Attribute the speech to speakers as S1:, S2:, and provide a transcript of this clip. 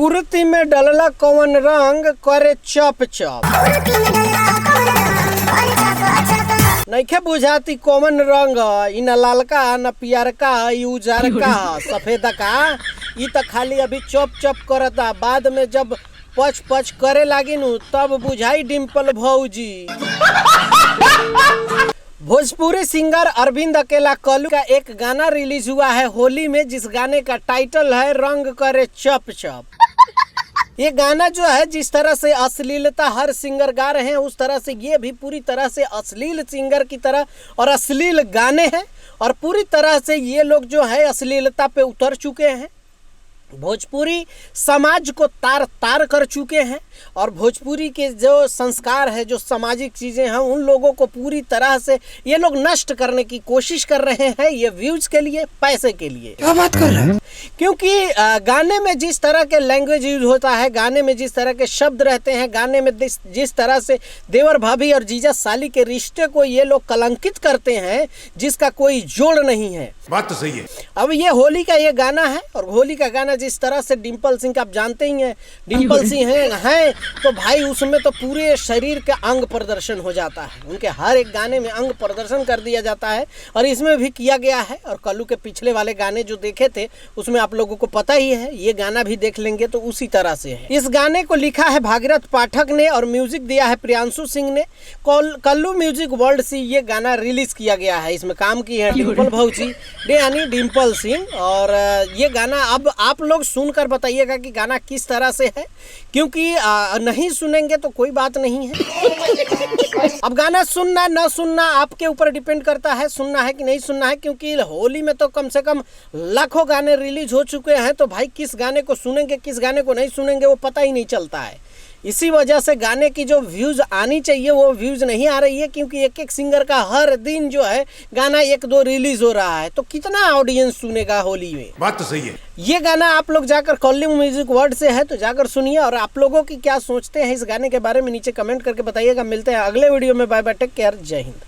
S1: कुर्ती में डलला कौन रंग करे चप चप। नइखे बुझाती कौन रंग, इ न लालका न पियरका इ उजरका सफेदका। इ त खाली अभी चप चप करता, बाद में जब पच पच करे लागी नु तब बुझाई डिम्पल भौजी। भोजपुरी सिंगर अरविंद अकेला कल्लू का एक गाना रिलीज हुआ है होली में, जिस गाने का टाइटल है रंग करे चप चप। ये गाना जो है जिस तरह से अश्लीलता हर सिंगर गा रहे हैं, उस तरह से ये भी पूरी तरह से अश्लील सिंगर की तरह और अश्लील गाने हैं, और पूरी तरह से ये लोग जो है अश्लीलता पे उतर चुके हैं। भोजपुरी समाज को तार तार कर चुके हैं, और भोजपुरी के जो संस्कार है, जो सामाजिक चीज़ें हैं, उन लोगों को पूरी तरह से ये लोग नष्ट करने की कोशिश कर रहे हैं, ये व्यूज के लिए, पैसे के लिए।
S2: क्या बात कर रहे हैं?
S1: क्योंकि गाने में जिस तरह के लैंग्वेज यूज होता है, गाने में जिस तरह के शब्द रहते हैं, गाने में जिस तरह से देवर भाभी और जीजा साली के रिश्ते को ये लोग कलंकित करते हैं, जिसका कोई जोड़ नहीं है।
S2: बात तो सही है।
S1: अब ये होली का ये गाना है, और होली का गाना जिस तरह से डिम्पल सिंह का आप जानते ही हैं, डिम्पल सिंह हैं तो भाई उसमें तो पूरे शरीर के अंग प्रदर्शन हो जाता है, उनके हर एक गाने में अंग प्रदर्शन कर दिया जाता है, और इसमें भी किया गया है। और कल्लू के पिछले वाले गाने जो देखे थे उसमें आप लोगों को पता ही है, ये गाना भी देख लेंगे तो उसी तरह से है। इस गाने को लिखा है भागीरथ पाठक ने और म्यूजिक दिया है प्रियांशु सिंह ने। कल्लू म्यूजिक वर्ल्ड से ये गाना रिलीज किया गया है। इसमें काम की है डिम्पल भौजी यानी डिम्पल सिंह, और ये गाना अब आप लोग सुनकर बताइएगा कि गाना किस तरह से है, क्योंकि नहीं सुनेंगे तो कोई बात नहीं है। अब गाना सुनना न सुनना आपके ऊपर डिपेंड करता है, सुनना है कि नहीं सुनना है, क्योंकि होली में तो कम से कम लाखों गाने रिलीज हो चुके हैं, तो भाई किस गाने को सुनेंगे किस गाने को नहीं सुनेंगे वो पता ही नहीं चलता है। इसी वजह से गाने की जो व्यूज आनी चाहिए वो व्यूज नहीं आ रही है, क्योंकि एक एक सिंगर का हर दिन जो है गाना एक दो रिलीज हो रहा है, तो कितना ऑडियंस सुनेगा होली में।
S2: बात तो सही है।
S1: ये गाना आप लोग जाकर कल्लू म्यूजिक वर्ल्ड से है तो जाकर सुनिए, और आप लोगों की क्या सोचते हैं इस गाने के बारे में नीचे कमेंट करके बताइएगा। मिलते हैं अगले वीडियो में। बाय बाय, टेक केयर, जय हिंद।